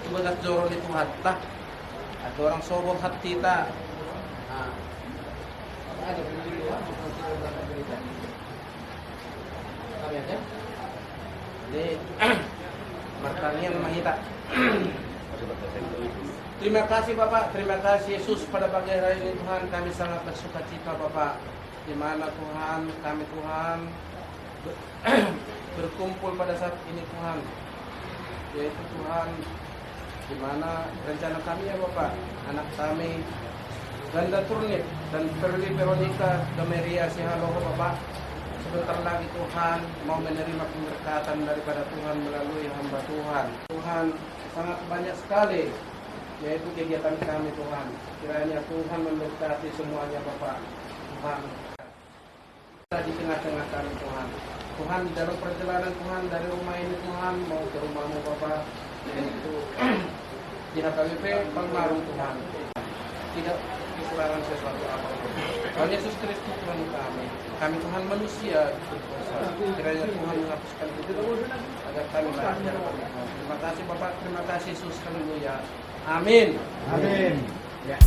tumagat joro ni Tuhan ta. At orang sobong hati ta. Ada video kami aja. Jadi markangnya mahita. Terima kasih Bapak, terima kasih Yesus pada pagi hari ini Tuhan, kami sangat bersuka cita Bapak. Di mana Tuhan, kami Tuhan berkumpul pada saat ini Tuhan, yaitu Tuhan di mana rencana kami ya Bapak, anak kami Ganda Turnip dan Perli Veronica Gameria Sihaloho Bapak, sebentar lagi Tuhan mau menerima pemberkatan daripada Tuhan melalui hamba Tuhan. Tuhan sangat banyak sekali yaitu kegiatan kami Tuhan, kiranya Tuhan memberkati semuanya Bapak. Tuhan di tengah-tengah kami Tuhan. Tuhan di dalam perjalanan Tuhan dari rumah ini Tuhan mau ke rumahmu Bapak, yaitu di HKBP Pangmarung Tuhan. Tidak kekurangan sesuatu apapun. Tuhan Yesus Kristus Tuhan kami. Kami Tuhan manusia berdosa. Kiranya Tuhan menghapuskan itu agar kami belajar. Terima kasih Bapak, terima kasih Yesus. Haleluya. Amin. Amin. Ya.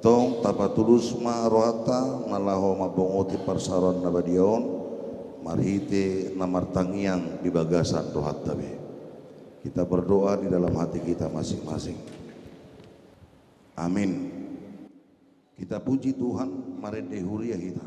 Tong tapatulus ma rohata nalaho mabongoti parsaron na badion marhite na martangiang di bagasan rohat tabe. Kita berdoa di dalam hati kita masing-masing. Amin. Kita puji Tuhan marende huria kita.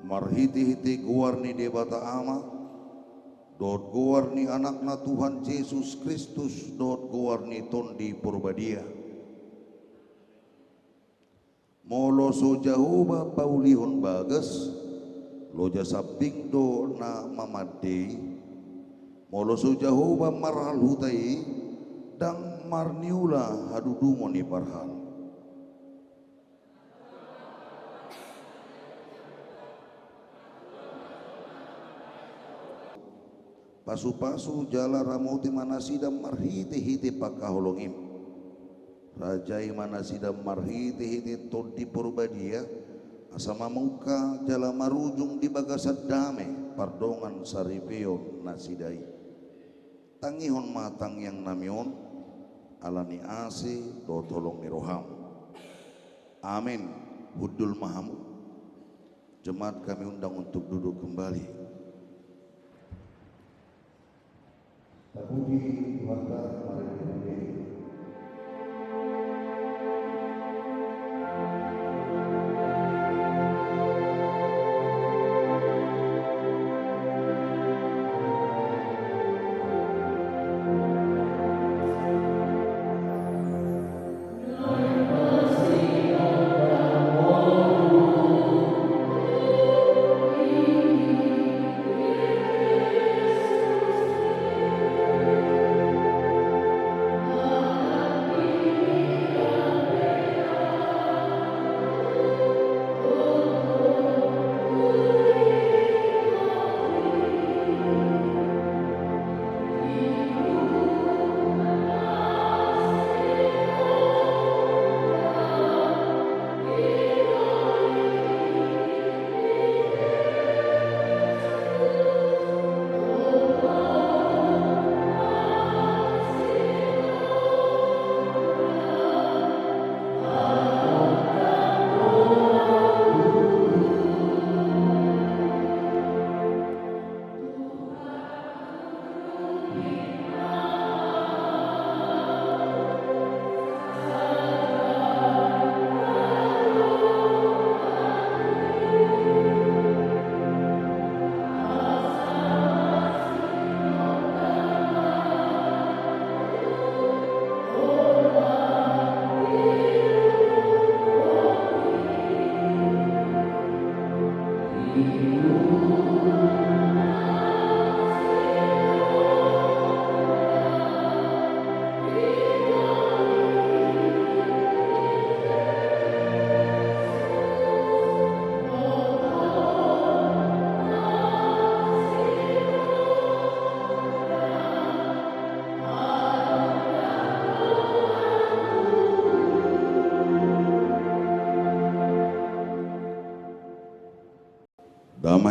Marhiti-hiti guarni debata ama dot guarni anakna Tuhan Yesus Kristus dot guarni tondi purbadia molo so jahuba paulihon bagas loja sabding do na mamadei molo so jahuba marhal hutai dang marniula hadudumo ni parhal. Pasu-pasu jala ramoti manasidam marhiti-hiti pakaholongim rajai manasidam marhiti-hiti tondi purbadia asama muka jala marujung di bagasat dame pardongan saripion nasidai tangihon matang yang namion alani ase do tolong niroham. Amin. Hudul mahamu jemaat kami undang untuk duduk kembali. Terpuji Tuhan mari kita berdiri.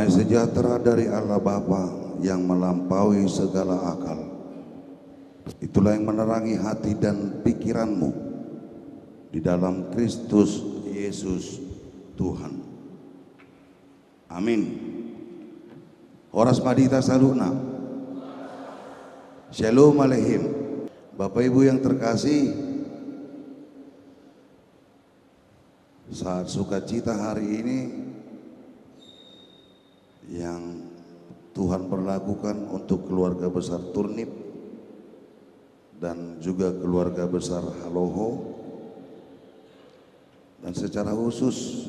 Damai sejahtera dari Allah Bapa yang melampaui segala akal, itulah yang menerangi hati dan pikiranmu di dalam Kristus Yesus Tuhan. Amin. Horas Madita Saluna. Shalom Aleihim. Bapak Ibu yang terkasih, saat sukacita hari ini yang Tuhan berlakukan untuk keluarga besar Turnip dan juga keluarga besar Haloho, dan secara khusus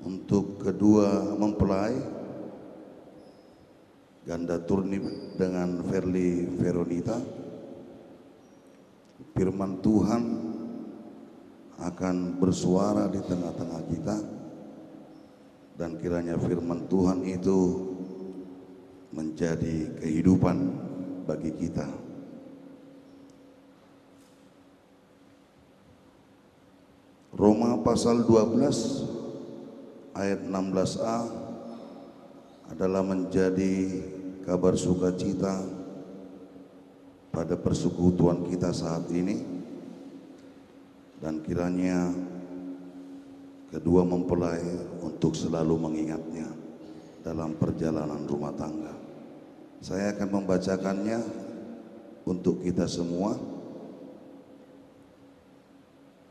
untuk kedua mempelai ganda Turnip dengan Verly Veronita, firman Tuhan akan bersuara di tengah-tengah kita, dan kiranya firman Tuhan itu menjadi kehidupan bagi kita. Roma pasal 12 ayat 16a adalah menjadi kabar sukacita pada persekutuan kita saat ini, dan kiranya kedua mempelai untuk selalu mengingatnya dalam perjalanan rumah tangga. Saya akan membacakannya untuk kita semua.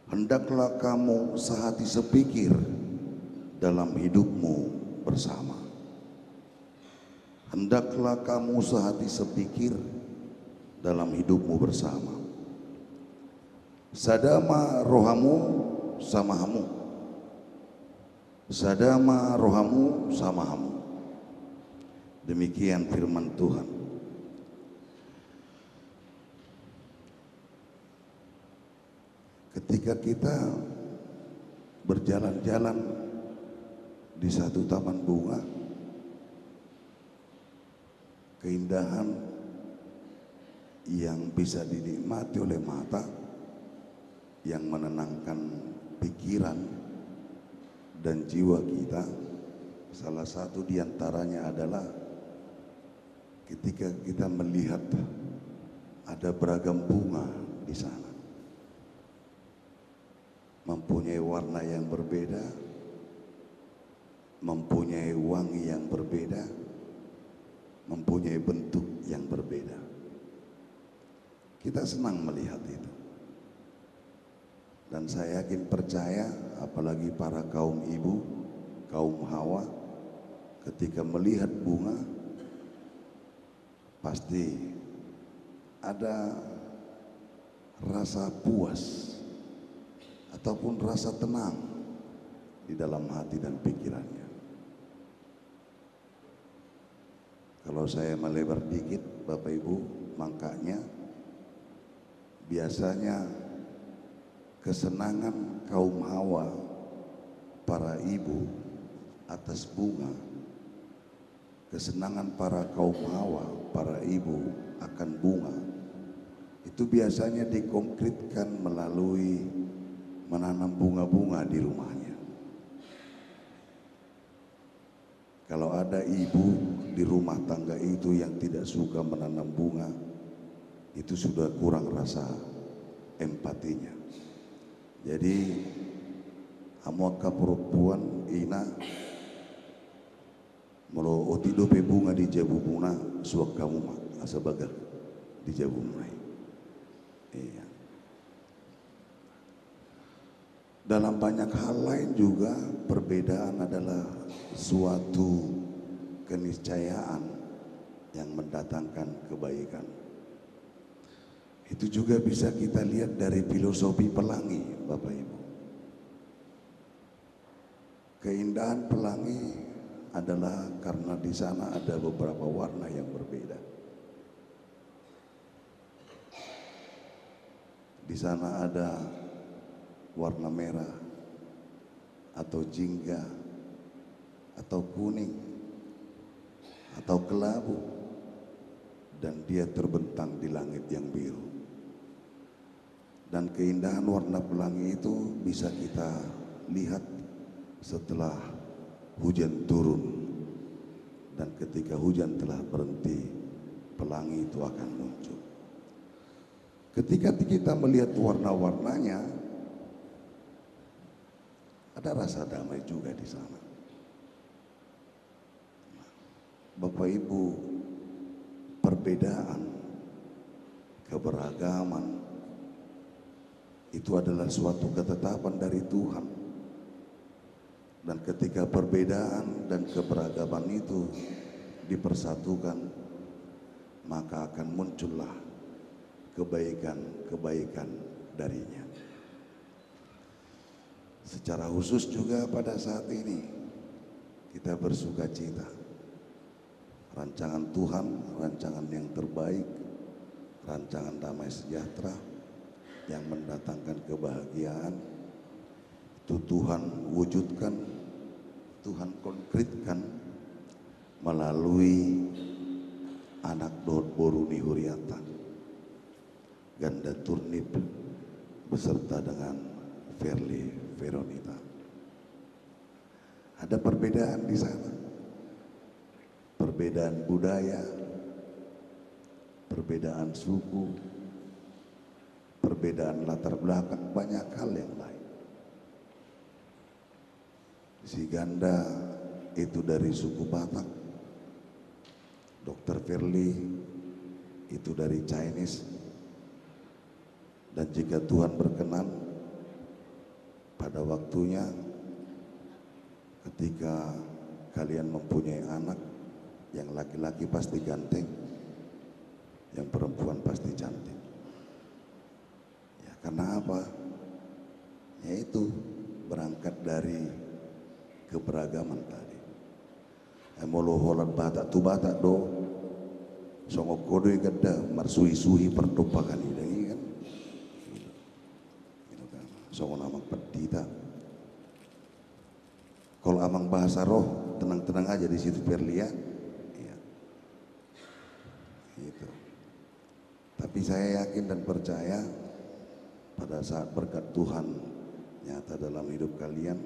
Hendaklah kamu sehati sepikir dalam hidupmu bersama. Hendaklah kamu sehati sepikir dalam hidupmu bersama. Sadama rohamu samahamu. Sadama rohamu samahamu. Demikian firman Tuhan. Ketika kita berjalan-jalan di satu taman bunga, keindahan yang bisa dinikmati oleh mata, yang menenangkan pikiran dan jiwa kita, salah satu diantaranya adalah ketika kita melihat ada beragam bunga di sana, mempunyai warna yang berbeda, mempunyai wangi yang berbeda, mempunyai bentuk yang berbeda. Kita senang melihat itu, dan saya yakin percaya, apalagi para kaum ibu, kaum hawa, ketika melihat bunga pasti ada rasa puas ataupun rasa tenang di dalam hati dan pikirannya. Kalau saya melebar dikit Bapak Ibu, makanya biasanya kesenangan kaum hawa, para ibu atas bunga, kesenangan para kaum hawa, para ibu akan bunga, itu biasanya dikonkretkan melalui menanam bunga-bunga di rumahnya. Kalau ada ibu di rumah tangga itu yang tidak suka menanam bunga, itu sudah kurang rasa empatinya. Jadi amaka perempuan ina melo otidope bunga di jabu bunga suak kamu mak asabaga di jabu mulai. Iya. Dalam banyak hal lain juga perbedaan adalah suatu keniscayaan yang mendatangkan kebaikan. Itu juga bisa kita lihat dari filosofi pelangi, Bapak Ibu. Keindahan pelangi adalah karena di sana ada beberapa warna yang berbeda. Di sana ada warna merah atau jingga atau kuning atau kelabu, dan dia terbentang di langit yang biru. Dan keindahan warna pelangi itu bisa kita lihat setelah hujan turun dan ketika hujan telah berhenti, pelangi itu akan muncul. Ketika kita melihat warna-warnanya, ada rasa damai juga di sana. Bapak Ibu, perbedaan, keberagaman itu adalah suatu ketetapan dari Tuhan. Dan ketika perbedaan dan keberagaman itu dipersatukan, maka akan muncullah kebaikan-kebaikan darinya. Secara khusus juga pada saat ini kita bersuka cita. Rancangan Tuhan, rancangan yang terbaik, rancangan damai sejahtera yang mendatangkan kebahagiaan, itu Tuhan wujudkan, Tuhan konkretkan melalui anak Daud Boruni Huriata, ganda turnip beserta dengan Verly Veronita. Ada perbedaan di sana, perbedaan budaya, perbedaan suku, perbedaan latar belakang, banyak hal yang lain. Si ganda itu dari suku Batak, Dr. Verly itu dari Chinese, dan jika Tuhan berkenan pada waktunya ketika kalian mempunyai anak, yang laki-laki pasti ganteng, yang perempuan pasti cantik. Ya, karena apa? Yaitu berangkat dari keberagaman tadi. Molo holat Batak tu Batak do, songo kodoi gada marsui-sui pertumpakan ini kan. Songo nama pedita. Kalau amang bahasa roh, tenang-tenang aja di situ Verly ya. Iya. Gitu. Tapi saya yakin dan percaya pada saat berkat Tuhan nyata dalam hidup kalian,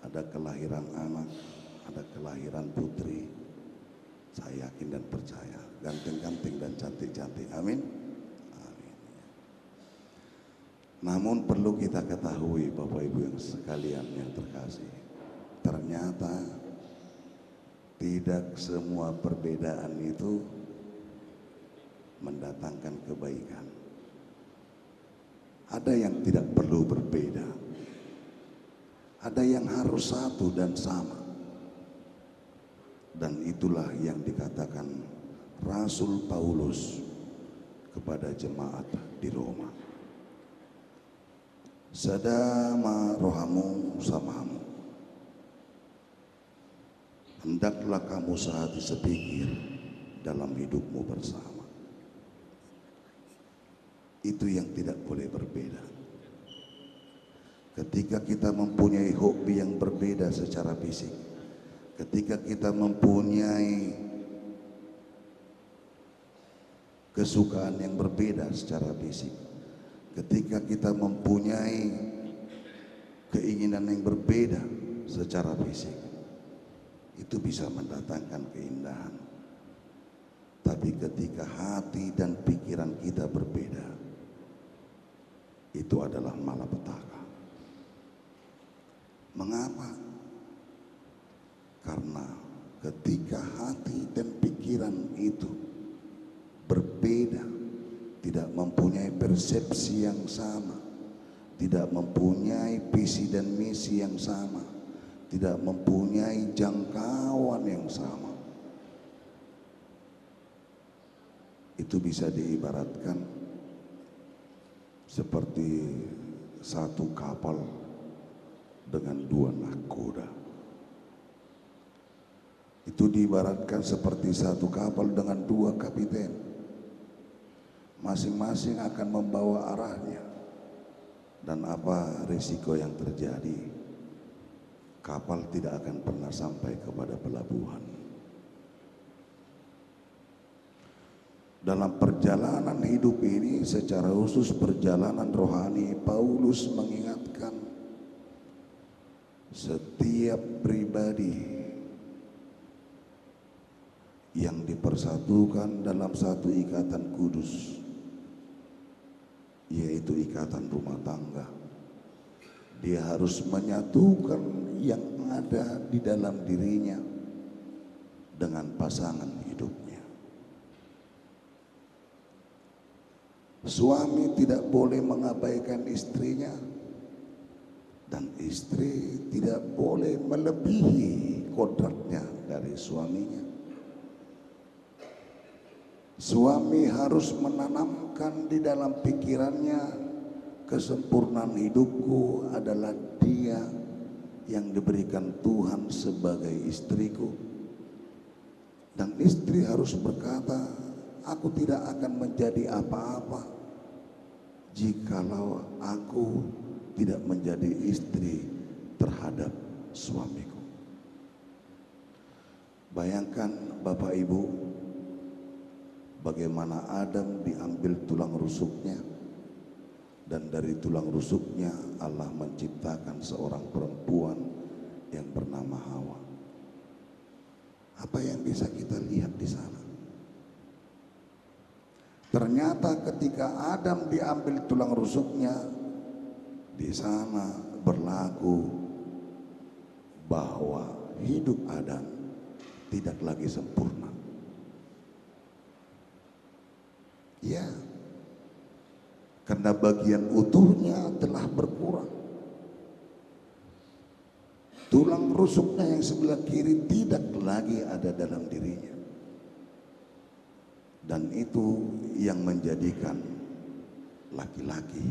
ada kelahiran anak, ada kelahiran putri, saya yakin dan percaya, ganteng-ganteng dan cantik-cantik. Amin. Amin. Namun perlu kita ketahui Bapak Ibu yang sekalian yang terkasih, ternyata tidak semua perbedaan itu mendatangkan kebaikan. Ada yang tidak perlu berbeda, ada yang harus satu dan sama. Dan itulah yang dikatakan Rasul Paulus kepada jemaat di Roma. Sadama rohamu samamu, hendaklah kamu sehati sepikir dalam hidupmu bersama. Itu yang tidak boleh berbeda. Ketika kita mempunyai hobi yang berbeda secara fisik, ketika kita mempunyai kesukaan yang berbeda secara fisik, ketika kita mempunyai keinginan yang berbeda secara fisik, itu bisa mendatangkan keindahan. Tapi ketika hati dan pikiran kita berbeda, itu adalah malapetaka. Mengapa? Karena ketika hati dan pikiran itu berbeda, tidak mempunyai persepsi yang sama, tidak mempunyai visi dan misi yang sama, tidak mempunyai jangkauan yang sama, itu bisa diibaratkan seperti satu kapal dengan dua nahkoda. Itu diibaratkan seperti satu kapal dengan dua kapiten. Masing-masing akan membawa arahnya. Dan apa risiko yang terjadi? Kapal tidak akan pernah sampai kepada pelabuhan. Dalam perjalanan hidup ini, secara khusus perjalanan rohani, Paulus mengingatkan setiap pribadi yang dipersatukan dalam satu ikatan kudus, yaitu ikatan rumah tangga. Dia harus menyatukan yang ada di dalam dirinya dengan pasangan hidupnya. Suami tidak boleh mengabaikan istrinya, dan istri tidak boleh melebihi kodratnya dari suaminya. Suami harus menanamkan di dalam pikirannya, kesempurnaan hidupku adalah dia yang diberikan Tuhan sebagai istriku. Dan istri harus berkata, aku tidak akan menjadi apa-apa jikalau aku tidak menjadi istri terhadap suamiku. Bayangkan Bapak Ibu, bagaimana Adam diambil tulang rusuknya, dan dari tulang rusuknya Allah menciptakan seorang perempuan yang bernama Hawa. Apa yang bisa kita lihat di sana? Ternyata ketika Adam diambil tulang rusuknya, di sana berlaku bahwa hidup Adam tidak lagi sempurna. Ya, karena bagian utuhnya telah berkurang. Tulang rusuknya yang sebelah kiri tidak lagi ada dalam dirinya. Dan itu yang menjadikan laki-laki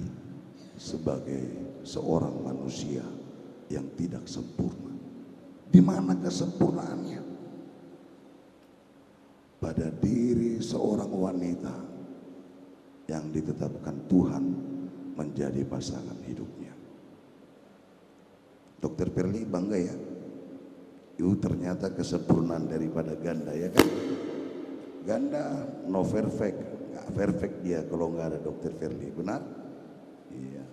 sebagai seorang manusia yang tidak sempurna. Di mana kesempurnaannya? Pada diri seorang wanita yang ditetapkan Tuhan menjadi pasangan hidupnya. Dokter Perli bangga ya, itu ternyata kesempurnaan daripada ganda, ya kan? Ganda no perfect, nggak perfect dia kalau nggak ada Dokter Perli, benar? Iya.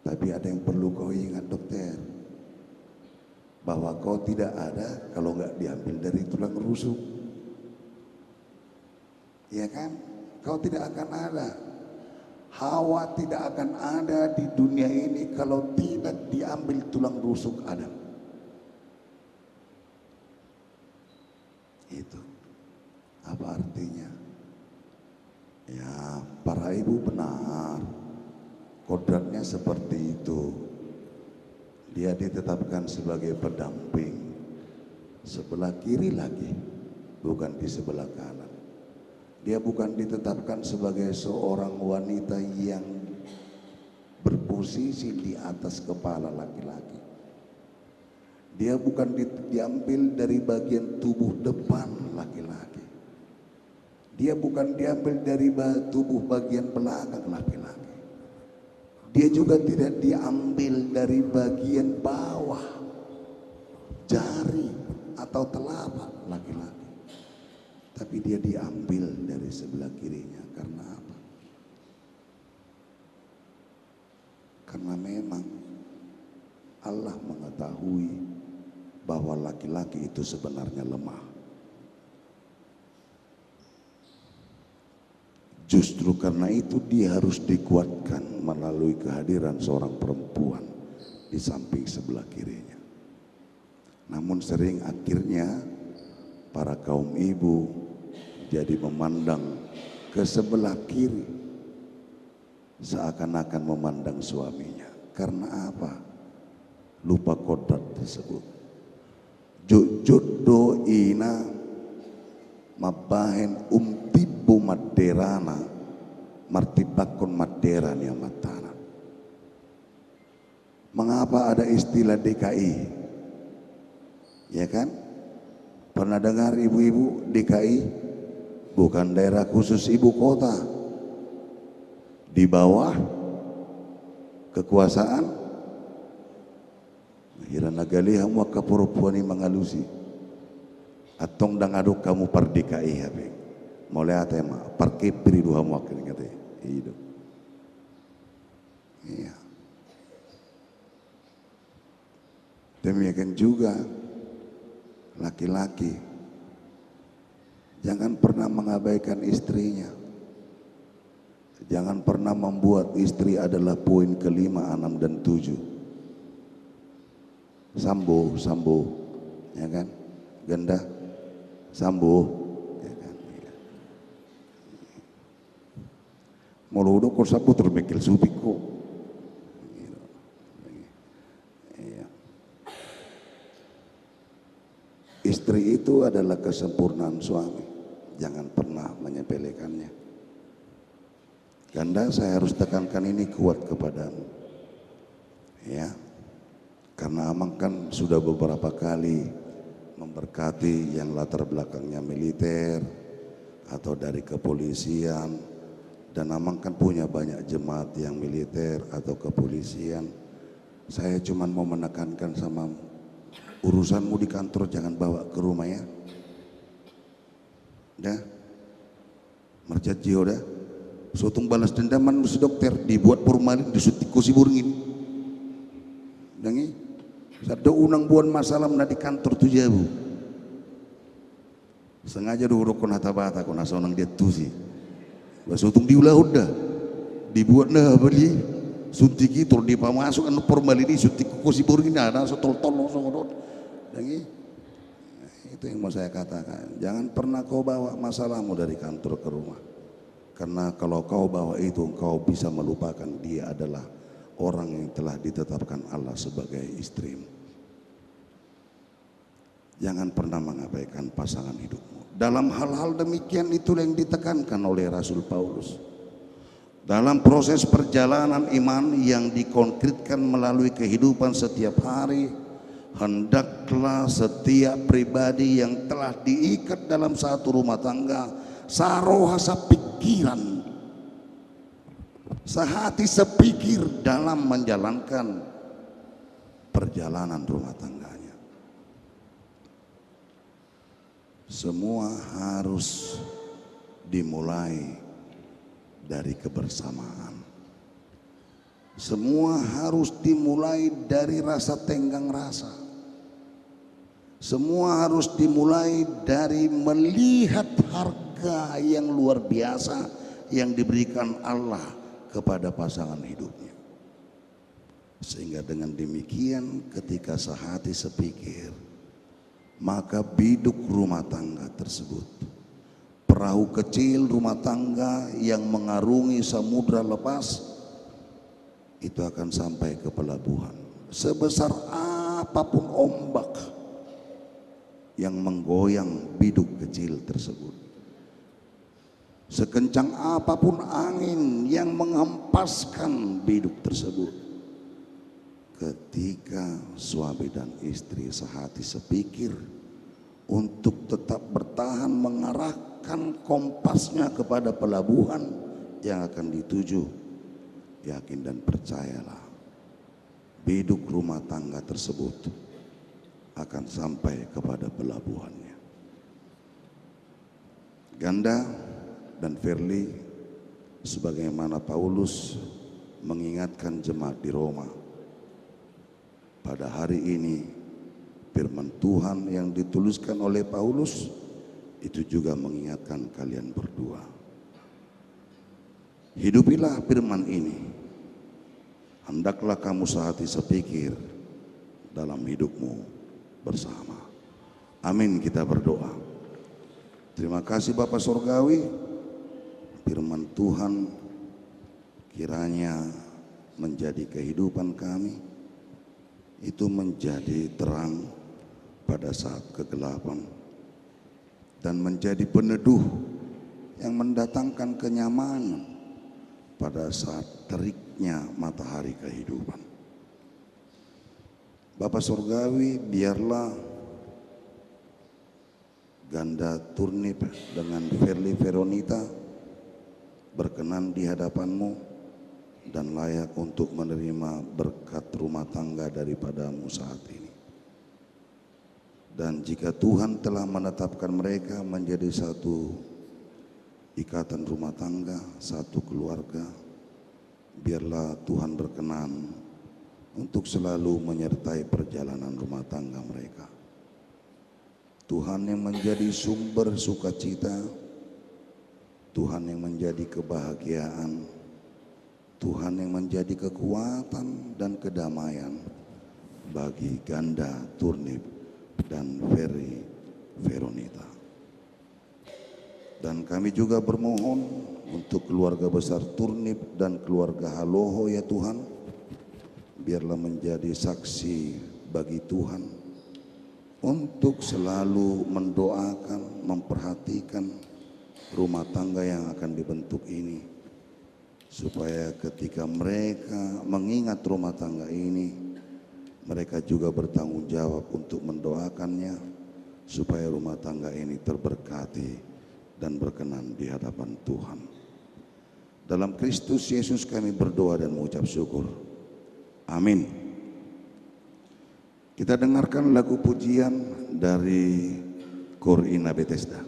Tapi ada yang perlu kau ingat dokter, bahwa kau tidak ada kalau nggak diambil dari tulang rusuk, ya kan? Kau tidak akan ada. Hawa tidak akan ada di dunia ini kalau tidak diambil tulang rusuk Adam. Itu apa artinya? Ya, para ibu benar, kodratnya seperti itu. Dia ditetapkan sebagai pendamping sebelah kiri lagi, bukan di sebelah kanan. Dia bukan ditetapkan sebagai seorang wanita yang berposisi di atas kepala laki-laki. Dia bukan diambil dari bagian tubuh depan laki-laki. Dia bukan diambil dari tubuh bagian belakang laki-laki. Dia juga tidak diambil dari bagian bawah jari atau telapak laki-laki. Tapi dia diambil dari sebelah kirinya. Karena apa? Karena memang Allah mengetahui bahwa laki-laki itu sebenarnya lemah. Justru karena itu dia harus dikuatkan melalui kehadiran seorang perempuan di samping sebelah kirinya. Namun sering akhirnya para kaum ibu jadi memandang ke sebelah kiri seakan-akan memandang suaminya. Karena apa? Lupa kodrat tersebut. Jujud doina mabahen umtibu maderana martibakon maderan yang matana. Mengapa ada istilah DKI? Ya kan? Pernah dengar ibu-ibu DKI? Bukan daerah khusus ibu kota. Di bawah kekuasaan Hira nagali hamu kapurupuani mangalusi atong dangaduk kamu par DKI habe mulai atema parke peridu hamu akan kata itu. Iya. Demikian juga laki-laki Jangan pernah mengabaikan istrinya. Jangan pernah membuat istri adalah poin kelima, 6 dan 7. Sambo, ya kan? Ganda, sambo, ya kan? Muludo ko sambo termikil supiko. Istri itu adalah kesempurnaan suami. Jangan pernah menyepelekannya. Ganda, saya harus tekankan ini kuat kepadamu. Ya. Karena Amang kan sudah beberapa kali memberkati yang latar belakangnya militer atau dari kepolisian, dan Amang kan punya banyak jemaat yang militer atau kepolisian. Saya cuma mau menekankan sama urusanmu di kantor jangan bawa ke rumah ya. Dah, merjat jio dah. Sotung balas dendaman si dokter dibuat formalin disutik kusi burungin. Dangi, satu unang buan masalah di kantor tu jabu. Sengaja dulu kon hata bata kon asonang dia tu sih. Sotung diulah udah dibuat nah beli suntik itu di pamasuk anu formalin disutik kusi burungin ada sotol-tol sodot. Dangi, itu yang mau saya katakan. Jangan pernah kau bawa masalahmu dari kantor ke rumah. Karena kalau kau bawa itu, kau bisa melupakan dia adalah orang yang telah ditetapkan Allah sebagai istrimu. Jangan pernah mengabaikan pasangan hidupmu. Dalam hal-hal demikian itulah yang ditekankan oleh Rasul Paulus. Dalam proses perjalanan iman yang dikonkretkan melalui kehidupan setiap hari, hendaklah setiap pribadi yang telah diikat dalam satu rumah tangga saroha sepikiran, sehati sepikir dalam menjalankan perjalanan rumah tangganya. Semua harus dimulai dari kebersamaan. Semua harus dimulai dari rasa tenggang rasa. Semua harus dimulai dari melihat harga yang luar biasa yang diberikan Allah kepada pasangan hidupnya. Sehingga dengan demikian ketika sehati sepikir, maka biduk rumah tangga tersebut, perahu kecil rumah tangga yang mengarungi samudra lepas, itu akan sampai ke pelabuhan. Sebesar apapun ombak yang menggoyang biduk kecil tersebut, sekencang apapun angin yang menghempaskan biduk tersebut, ketika suami dan istri sehati sepikir untuk tetap bertahan mengarahkan kompasnya kepada pelabuhan yang akan dituju, yakin dan percayalah, biduk rumah tangga tersebut akan sampai kepada pelabuhannya. Ganda dan Verly, sebagaimana Paulus mengingatkan jemaat di Roma, pada hari ini firman Tuhan yang dituliskan oleh Paulus itu juga mengingatkan kalian berdua. Hidupilah firman ini, hendaklah kamu sehati sepikir dalam hidupmu bersama. Amin, kita berdoa. Terima kasih Bapa Surgawi, firman Tuhan kiranya menjadi kehidupan kami, itu menjadi terang pada saat kegelapan dan menjadi peneduh yang mendatangkan kenyamanan pada saat teriknya matahari kehidupan. Bapak Surgawi, biarlah Ganda Turnip dengan Verly Veronita berkenan di hadapanmu dan layak untuk menerima berkat rumah tangga daripadamu saat ini. Dan jika Tuhan telah menetapkan mereka menjadi satu ikatan rumah tangga, satu keluarga, biarlah Tuhan berkenan untuk selalu menyertai perjalanan rumah tangga mereka. Tuhan yang menjadi sumber sukacita, Tuhan yang menjadi kebahagiaan, Tuhan yang menjadi kekuatan dan kedamaian bagi Ganda, Turnip, dan Ferry Veronita. Dan kami juga bermohon untuk keluarga besar Turnip dan keluarga Haloho ya Tuhan, biarlah menjadi saksi bagi Tuhan untuk selalu mendoakan, memperhatikan rumah tangga yang akan dibentuk ini, supaya ketika mereka mengingat rumah tangga ini, mereka juga bertanggung jawab untuk mendoakannya supaya rumah tangga ini terberkati dan berkenan di hadapan Tuhan. Dalam Kristus Yesus kami berdoa dan mengucap syukur. Amin. Kita dengarkan lagu pujian dari Kor Ina Bethesda.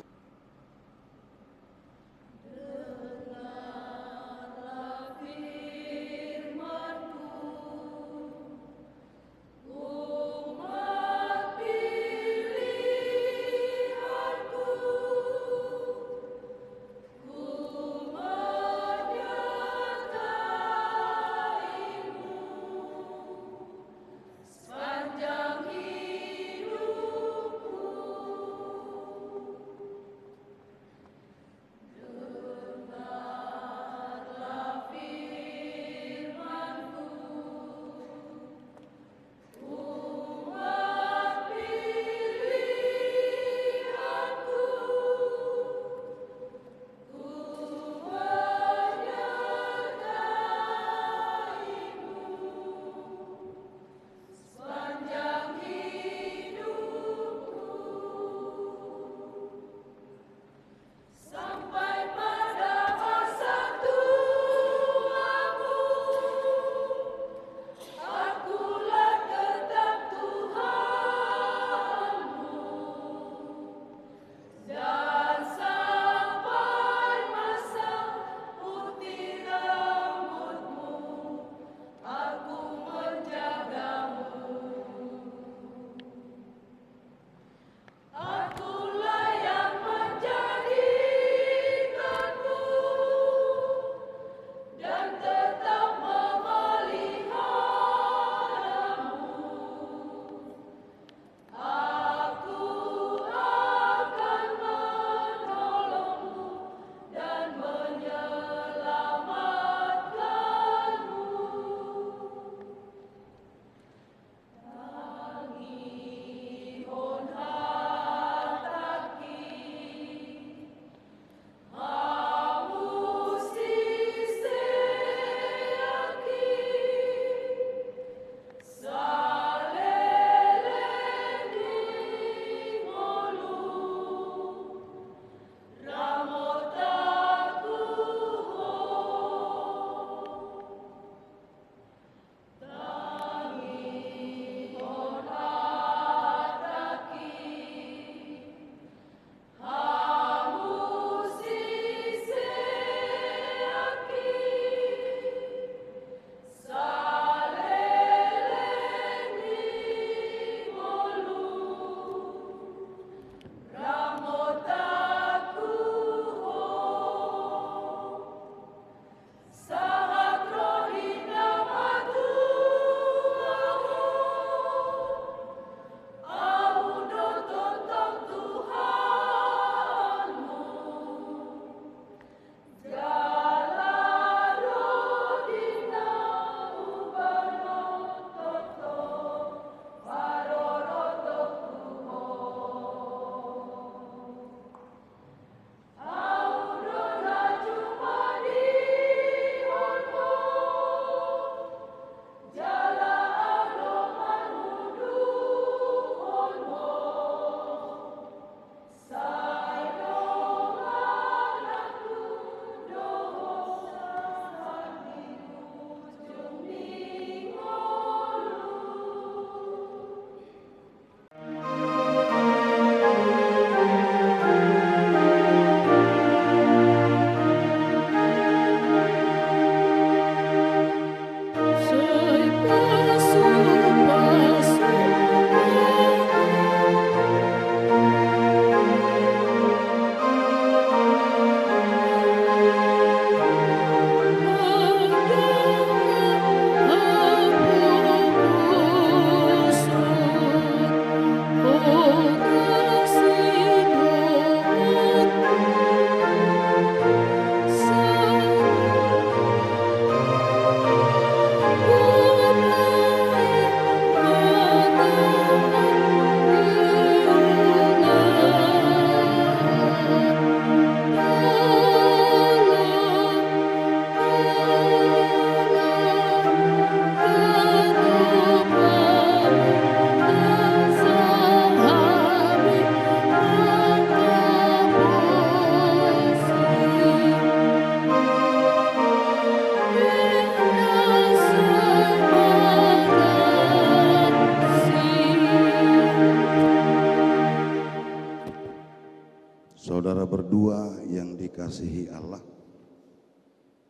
dikasihi Allah,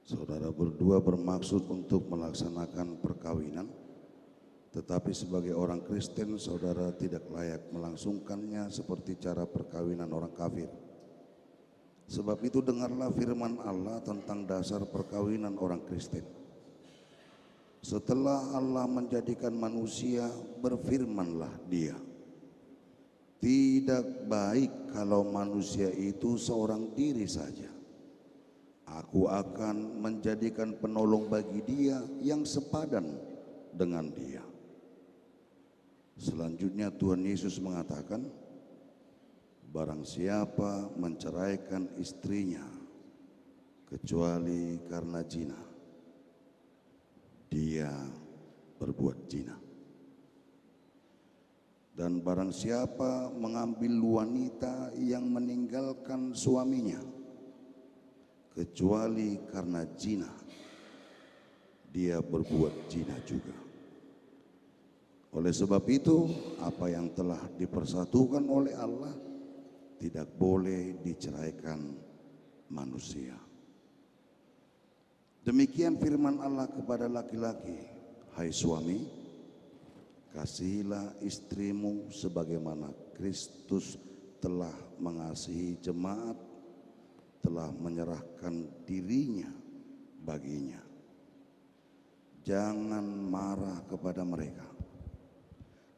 saudara berdua bermaksud untuk melaksanakan perkawinan, tetapi sebagai orang Kristen saudara tidak layak melangsungkannya seperti cara perkawinan orang kafir. Sebab itu dengarlah firman Allah tentang dasar perkawinan orang Kristen. Setelah Allah menjadikan manusia, berfirmanlah Dia, tidak baik kalau manusia itu seorang diri saja. Aku akan menjadikan penolong bagi dia yang sepadan dengan dia. Selanjutnya Tuhan Yesus mengatakan, barang siapa menceraikan istrinya kecuali karena zina, dia berbuat zina. Dan barang siapa mengambil wanita yang meninggalkan suaminya kecuali karena zina, dia berbuat zina juga. Oleh sebab itu, apa yang telah dipersatukan oleh Allah tidak boleh diceraikan manusia. Demikian firman Allah kepada laki-laki, hai suami, kasihilah istrimu sebagaimana Kristus telah mengasihi jemaat, telah menyerahkan dirinya baginya. Jangan marah kepada mereka,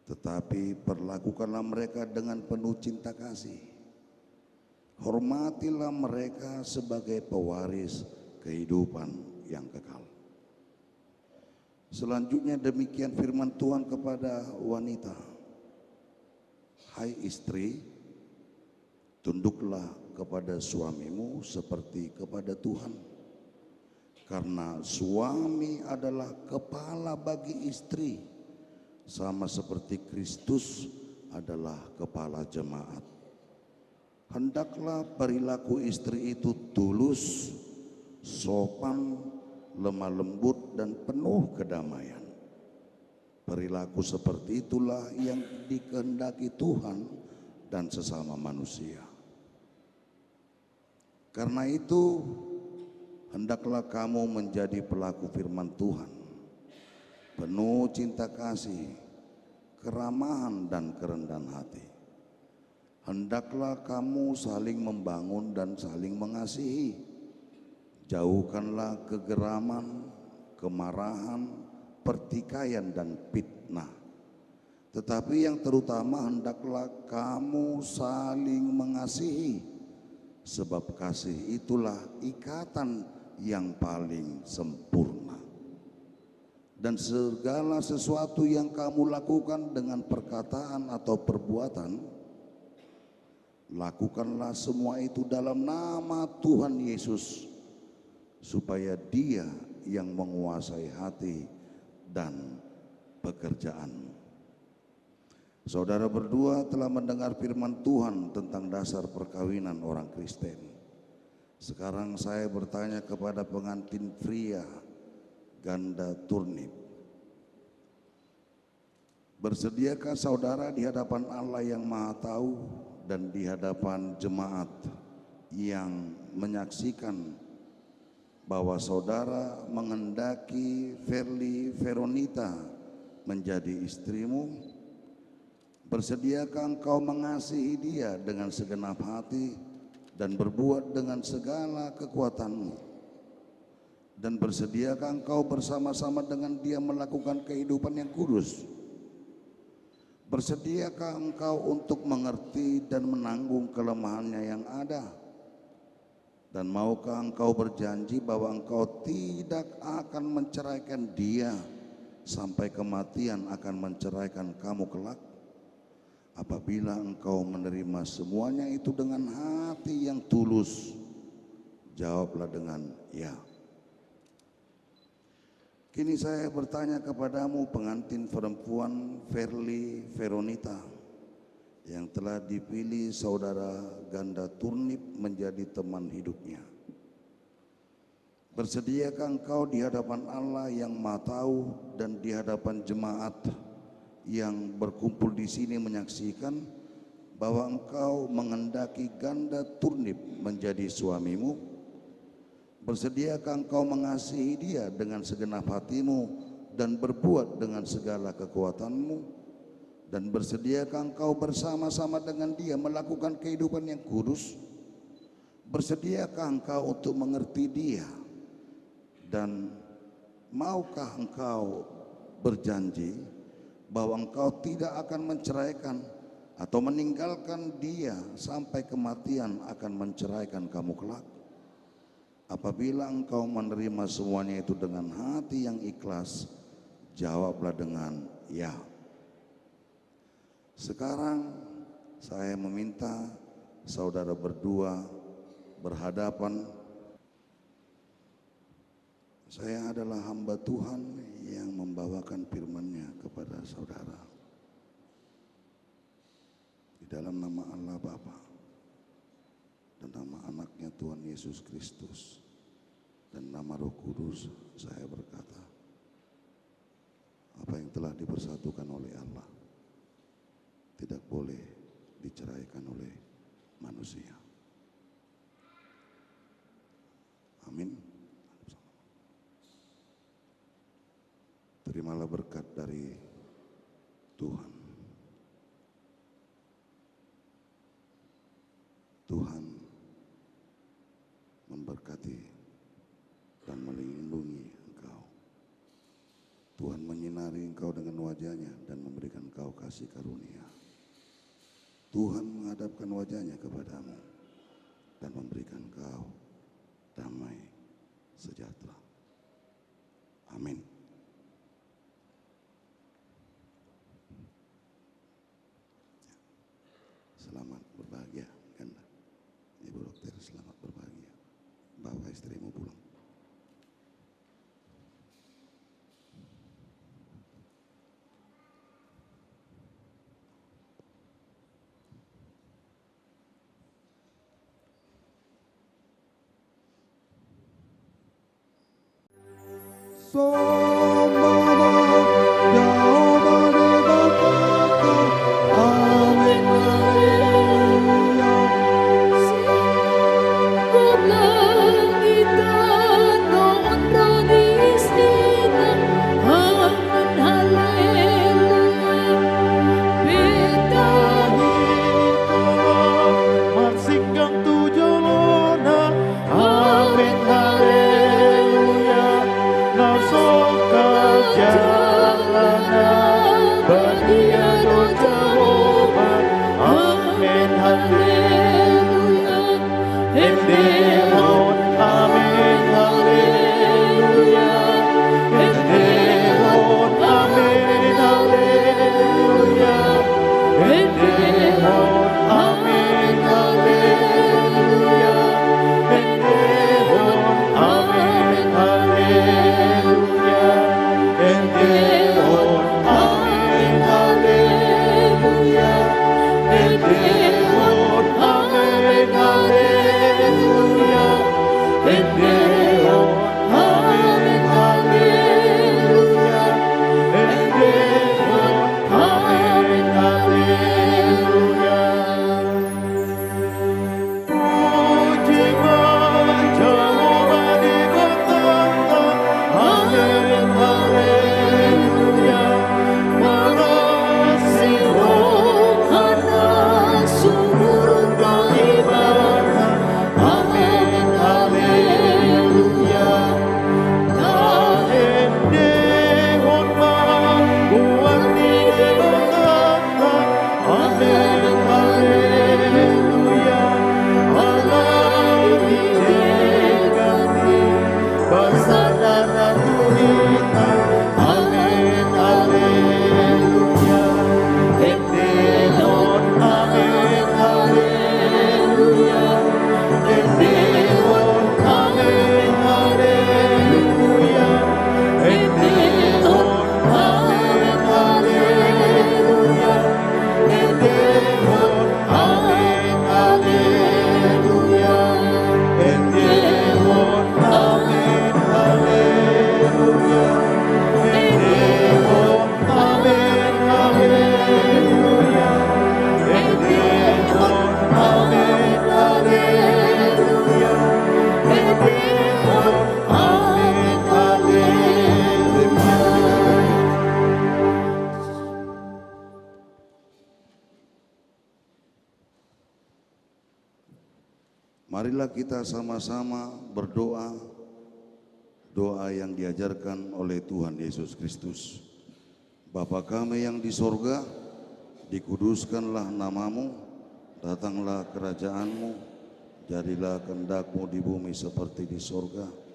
tetapi perlakukanlah mereka dengan penuh cinta kasih. Hormatilah mereka sebagai pewaris kehidupan yang kekal. Selanjutnya demikian firman Tuhan kepada wanita, hai istri, tunduklah kepada suamimu seperti kepada Tuhan, karena suami adalah kepala bagi istri, sama seperti Kristus adalah kepala jemaat. Hendaklah perilaku istri itu tulus, sopan, lemah lembut dan penuh kedamaian. Perilaku seperti itulah yang dikehendaki Tuhan dan sesama manusia. Karena itu, hendaklah kamu menjadi pelaku firman Tuhan, penuh cinta kasih, keramahan dan kerendahan hati. Hendaklah kamu saling membangun dan saling mengasihi. Jauhkanlah kegeraman, kemarahan, pertikaian dan fitnah. Tetapi yang terutama hendaklah kamu saling mengasihi, sebab kasih itulah ikatan yang paling sempurna. Dan segala sesuatu yang kamu lakukan dengan perkataan atau perbuatan, lakukanlah semua itu dalam nama Tuhan Yesus, supaya Dia yang menguasai hati dan pekerjaanmu. Saudara berdua telah mendengar firman Tuhan tentang dasar perkawinan orang Kristen. Sekarang saya bertanya kepada pengantin pria ganda turnip, bersediakah saudara di hadapan Allah yang Maha Tahu dan di hadapan jemaat yang menyaksikan bahwa saudara menghendaki Veronita menjadi istrimu? Bersediakah engkau mengasihi dia dengan segenap hati dan berbuat dengan segala kekuatanmu? Dan bersediakah engkau bersama-sama dengan dia melakukan kehidupan yang kudus? Bersediakah engkau untuk mengerti dan menanggung kelemahannya yang ada? Dan maukah engkau berjanji bahwa engkau tidak akan menceraikan dia sampai kematian akan menceraikan kamu kelak? Apabila engkau menerima semuanya itu dengan hati yang tulus, jawablah dengan ya. Kini saya bertanya kepadamu pengantin perempuan Veronita yang telah dipilih saudara ganda turnip menjadi teman hidupnya. Bersediakah engkau di hadapan Allah yang Maha Tahu dan di hadapan jemaat yang berkumpul di sini menyaksikan bahwa engkau mengendaki ganda turnip menjadi suamimu? Bersediakah engkau mengasihi dia dengan segenap hatimu dan berbuat dengan segala kekuatanmu? Dan bersediakah engkau bersama-sama dengan dia melakukan kehidupan yang kudus? Bersediakah engkau untuk mengerti dia? Dan maukah engkau berjanji bahwa engkau tidak akan menceraikan atau meninggalkan dia sampai kematian akan menceraikan kamu kelak? Apabila engkau menerima semuanya itu dengan hati yang ikhlas, jawablah dengan ya. Sekarang saya meminta saudara berdua berhadapan. Saya adalah hamba Tuhan yang membawakan firman-Nya kepada saudara. Di dalam nama Allah Bapa dan nama anaknya Tuhan Yesus Kristus dan nama Roh Kudus, saya berkata, apa yang telah dipersatukan oleh Allah tidak boleh diceraikan oleh manusia. Amin. Terimalah berkat dari Tuhan. Tuhan memberkati dan melindungi engkau. Tuhan menyinari engkau dengan wajah-Nya dan memberikan engkau kasih karunia. Tuhan menghadapkan wajah-Nya kepadamu dan memberikan engkau damai sejahtera. Amin. Selamat berbahagia, Ganda. Ibu dokter, selamat berbahagia. Bawa istrimu pulang. Amin, haleluya. marilah kita sama-sama berdoa, doa yang diajarkan oleh Tuhan Yesus Kristus. Bapa kami yang di sorga, dikuduskanlah namamu, datanglah kerajaanmu, jadilah kehendakmu di bumi seperti di sorga.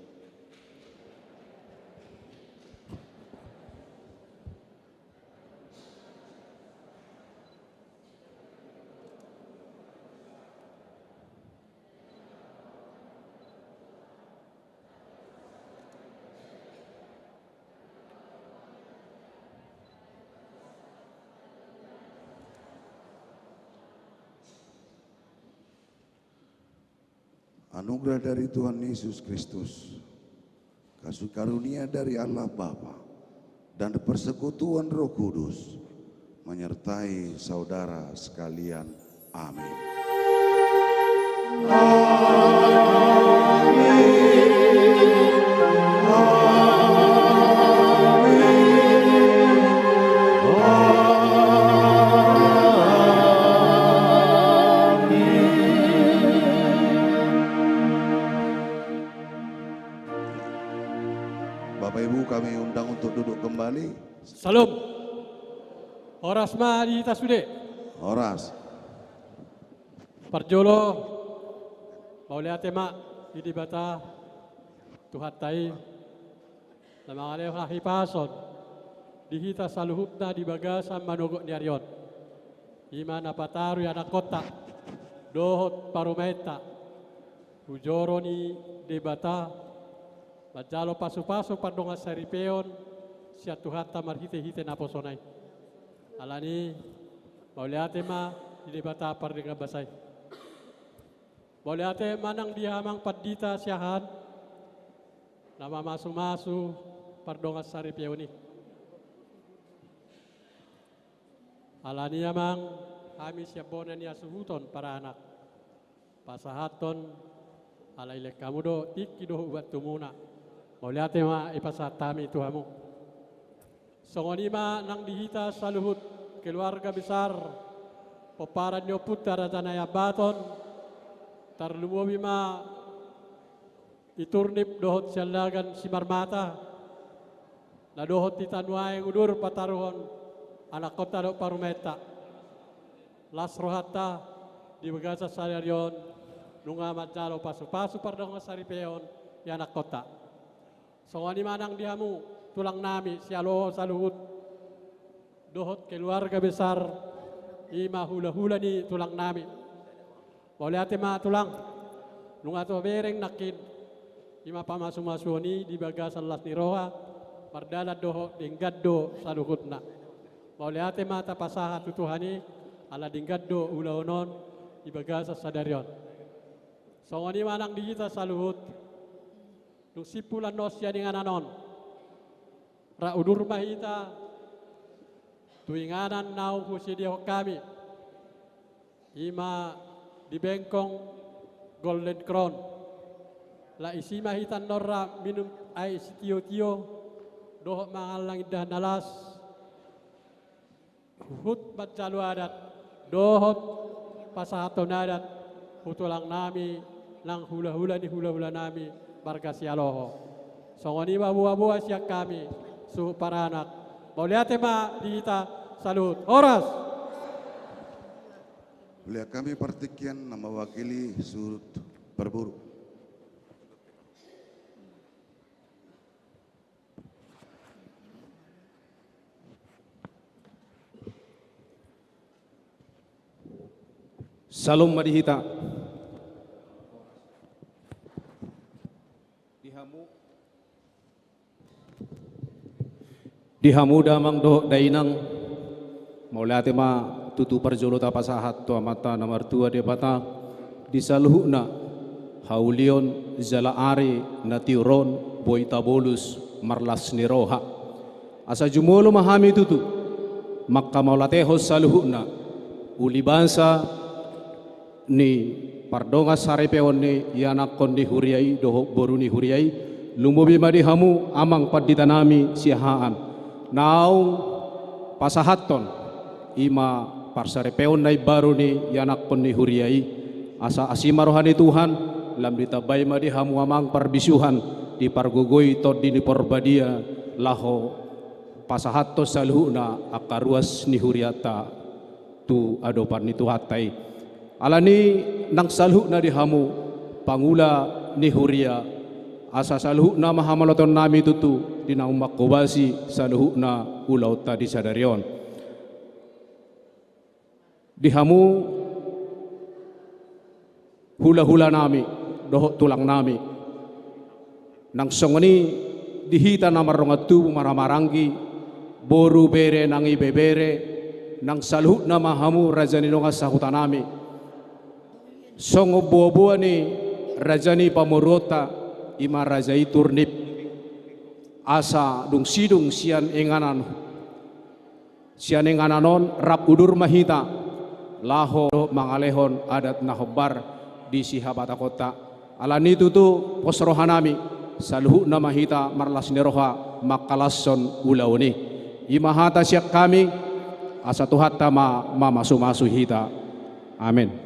Anugerah dari Tuhan Yesus Kristus, kasih karunia dari Allah Bapa, dan persekutuan Roh Kudus menyertai saudara sekalian. Amin. Bapak Ibu, kami undang untuk duduk kembali. Salam. Horas ma di tasude. Horas. Parjolo. Mauliate ma di bata tuhatai. Namangale hahipason. Dihita saluhutna di bagasan manogok ni arion. Ima napataru yana kota. Dohot parumeta. Hujoro ni debata. Majalo pasu-pasu pandonga saripeon sia tuhata marhite-hite naposonai. Alani mauliate ma di bata pardega basai. Mauliate manang dihamang padita siahan nama masu-masu pardonga saripeon ni. Alani amang kami siabonan ya suhuton para anak. Pasahaton alaile kamudo ikido ubat tumuna. Mauliate ma ipasatami Tuhamu. Songonima nang dihita saluhut keluarga besar peparan nyo putra tanaya baton tarlumubi ma iturnip dohot sialagan si marmata na dohot titanwae udur pataruhon anak kota do parumeta las rohata di bagasa salarion nunga majalo pasu-pasu pardonga saripeon ya anak kota. Songani manang dihamu tulang nami sialo saluhut dohot keluarga besar ima hula-hula ni tulang nami. Mauliate ma tulang nunga to bereng nakin ima pamasu-masuni di bagasan las ni roha pardala dohot dinggaddo saluhutna. Mauliate ma tapasaha tutuhani ala dinggaddo ulaonon di bagasa sadarion. Songani manang dihita saluhut nung sipulan nosya dengan anon ra udur mahita tuinganan nau husidio kami ima di bengkong Golden Crown la isi mahitan norra minum ai tio doh mangalang indah nalas hut bacalu adat dohot pasahaton adat hutulang nami lang hula-hula ni hula-hula nami barga sialoho. Songoni buah-buah siak kami su para anak. Mauliate ma dihita salut. Horas. Mulia kami partikian nama wakili surut berburu. Salam madihita. Dihamu damang do dainang maulate ma tutu parjolo tapasahat to mata nomor 2 de bata disaluhna haulion zalaari natiuron boitabolus marlas niroha asa jumolo mahami tutu makka maulateho saluhna ulibansa ni pardonga sarepeon ni yanak kondi huriai doho boruni huriai lumubi madihamu amang paditanami siahaan naung pasahaton ima parsarepeon nai baru ni yanak pon ni huriai asa asima rohani Tuhan lam ditabay madi hamu amang parbisuhan di pargogoy to dini porbadia laho pasahat to saluhuna akaruas ni huriata tu adopan ni tuhatay alani nang saluh na di hamu pangula ni huria asa saluh na mahamaloton nami tutu di naumak kubasi saluh na ulaw ta di sadarion di hamu hula-hula nami dohok tulang nami nang songoni dihita na marongatu maramaranggi boru bere nang ibebere nang saluh na mahamu rajani nonga sahutan nami songo buah-buah ni rajani pamorota ima rajai turnip asa dung sidung sian engananon rap udur mahita laho mangalehon adat nahobar di sihabata kota alani tutu posrohanami saluh na mahita marlas neroha makalasson ulawni imahata siak kami asa tuhatta ma masumasu hita amin.